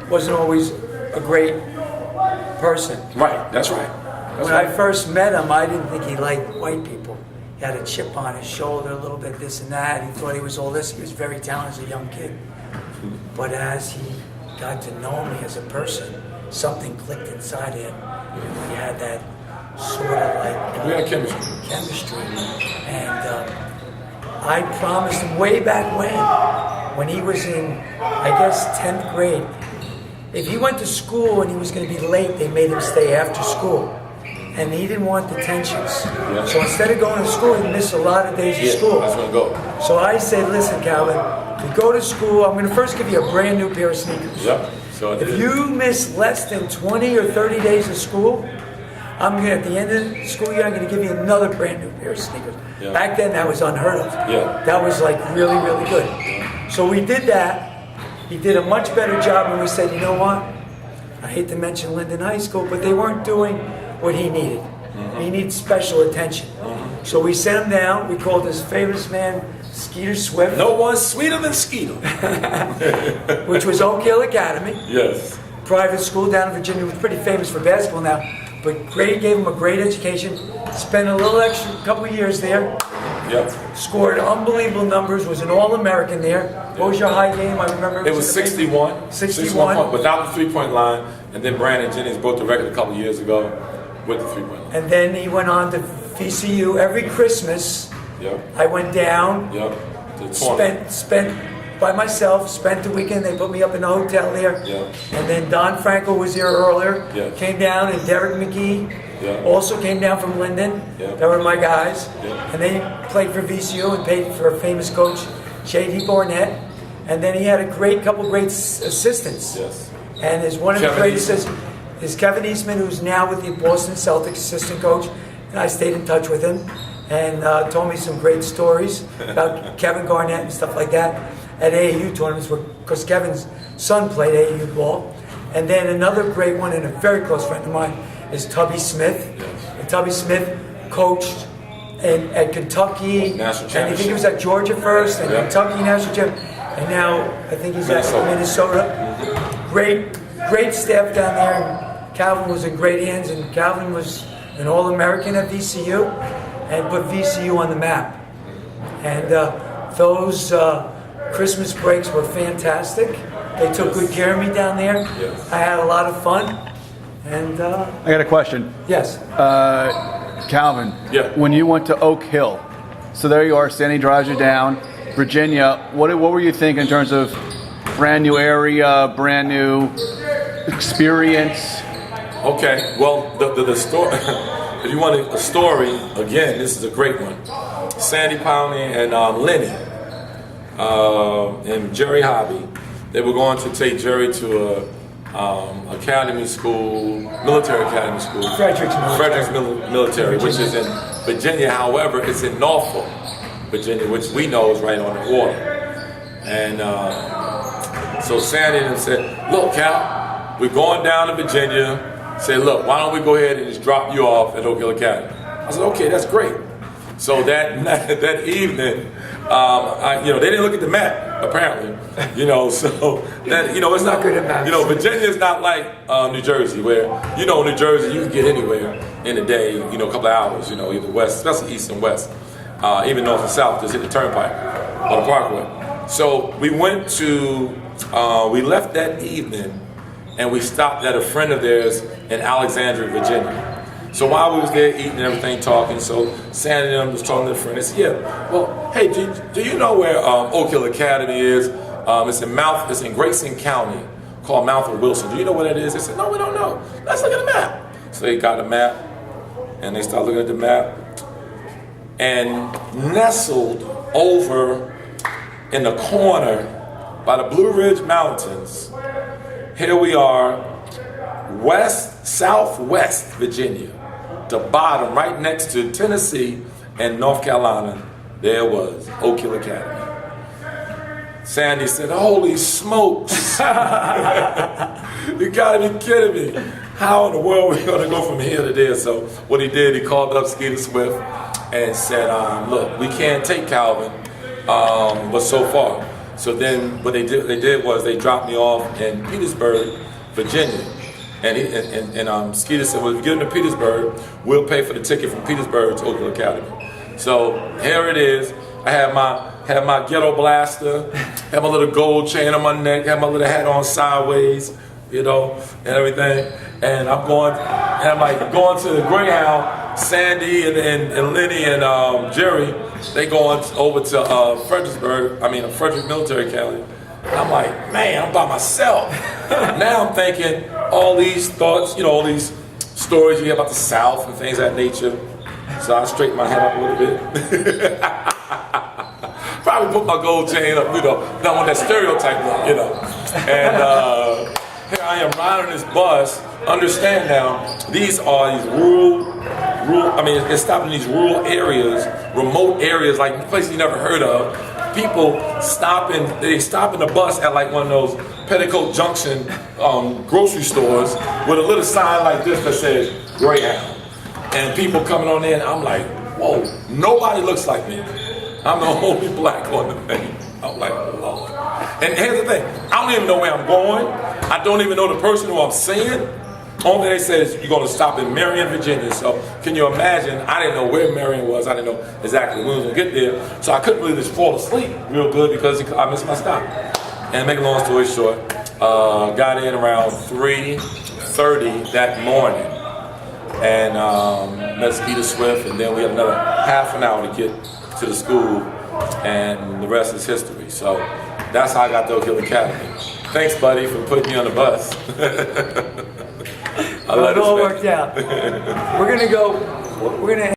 wasn't always a great person. Right, that's right. When I first met him, I didn't think he liked white people. He had a chip on his shoulder, a little bit this and that. He thought he was all this. He was very talented as a young kid. But as he got to know me as a person, something clicked inside him. We had that sort of like we had chemistry. And I promised him way back when he was in, I guess, 10th grade, if he went to school and he was going to be late, they made him stay after school. And he didn't want detentions. Yeah. So instead of going to school, he'd miss a lot of days of school. That's when I go. So I said, listen, Calvin, you go to school, I'm going to first give you a brand new pair of sneakers. Yep. So if you miss less than 20 or 30 days of school, I'm going to, at the end of the school year, I'm going to give you another brand new pair of sneakers. Yeah. Back then, that was unheard of. Yeah. That was like really, really good. So we did that. He did a much better job, and we said, you know what? I hate to mention Linden High School, but they weren't doing what he needed. Mm-hmm. He needs special attention. Mm-hmm. So we sent him down. We called his favorite man Skeeter Swift. No one's sweeter than Skeeter. Which was Oak Hill Academy. Yes. Private school down in Virginia. It was pretty famous for basketball now. But great, gave him a great education. Spent a little extra couple of years there. Yep. Scored unbelievable numbers. Was an All-American there. What was your high game? I remember it was 61. 61 points without the 3-point line. And then Brandon Jennings broke the record a couple of years ago with the 3-point line. And then he went on to VCU every Christmas. Yep. I went down. Yep. Spent by myself. Spent the weekend. They put me up in the hotel there. Yep. And then Don Franco was there earlier. Yep. Came down, and Derek McGee. Yep. Also came down from Linden. Yep. They were my guys. Yep. And they played for VCU and paid for a famous coach, J.D. Barnett. And then he had a couple great assistants. Yes. And his one of the greatest is Kevin Eastman, who's now with the Boston Celtics assistant coach. And I stayed in touch with him and told me some great stories about Kevin Garnett and stuff like that at AAU tournaments, because Kevin's son played AAU ball. And then another great one, and a very close friend of mine, is Tubby Smith. Yes. And Tubby Smith coached at Kentucky. National championship. And I think he was at Georgia first, and Kentucky national championship. And now I think he's at Minnesota. Mm-hmm. Great staff down there. And Calvin was in great hands, and Calvin was an All-American at VCU and put VCU on the map. And those Christmas breaks were fantastic. They took good care of me down there. Yes. I had a lot of fun. And I got a question. Yes. Calvin, Yeah. when you went to Oak Hill, so there you are, Sandy drives you down, Virginia, what were you thinking in terms of brand new area, brand new experience? Okay, well, the story, if you want a story, again, this is a great one. Sandy Powney and Lenny and Jerry Hobby, they were going to take Jerry to a academy school, military academy school. Frederick's Military, which is in Virginia. However, it's in Norfolk, Virginia, which we know is right on the water. And so Sandy and them said, look, Cal, we're going down to Virginia. Said, look, why don't we go ahead and just drop you off at Oak Hill Academy? I said, okay, that's great. So that evening, they didn't look at the map, apparently. So that it's not good at maps. Virginia is not like New Jersey, where New Jersey you can get anywhere in a day, a couple of hours, either west, especially east and west, even north and south, just hit the turnpike or the parkway. So we went to, we left that evening, and we stopped at a friend of theirs in Alexandria, Virginia. So while we was there eating and everything, talking, so Sandy and I was talking to a friend. They said, yeah, well, hey, do you know where Oak Hill Academy is? It's in Grayson County, called Mouth of Wilson. Do you know where that is? They said, no, we don't know. Let's look at the map. So they got a map, and they started looking at the map, and nestled over in the corner by the Blue Ridge Mountains, here we are, southwest Virginia, the bottom, right next to Tennessee and North Carolina. There was Oak Hill Academy. Sandy said, holy smokes. You gotta be kidding me. How in the world are we gonna go from here to there? So what he did, he called up Skeeter Swift and said, look, we can't take Calvin, but so far. So then what they did was they dropped me off in Petersburg, Virginia. And Skeeter said, well, if you get into Petersburg, we'll pay for the ticket from Petersburg to Oakland Academy. So here it is. I had my ghetto blaster, had my little gold chain on my neck, had my little hat on sideways, you know, and everything. And I'm like going to the Greyhound. Sandy and Lenny and Jerry, they going over to Frederick Military Academy. I'm like, man, I'm by myself. Now I'm thinking all these thoughts, you know, all these stories you hear about the South and things of that nature. So I straightened my head up a little bit. Probably put my gold chain up, you know, not with that stereotype look, you know. And here I am riding this bus. Understand now, these are these it's stopping in these rural areas, remote areas, like places you never heard of. People they stop in the bus at like one of those Petticoat Junction grocery stores with a little sign like this that says Greyhound. And people coming on in, I'm like, whoa, nobody looks like me. I'm the only black on the thing. I'm like, Lord. And here's the thing, I don't even know where I'm going. I don't even know the person who I'm seeing. Only thing they said is you're going to stop in Marion, Virginia. So can you imagine? I didn't know where Marion was. I didn't know exactly when we was going to get there. So I couldn't really just fall asleep real good because I missed my stop. And make a long story short, got in around 3:30 that morning. And met Skeeter Swift. And then we had another half an hour to get to the school. And the rest is history. So that's how I got to Oak Hill Academy. Thanks, buddy, for putting me on the bus. It all worked out. We're gonna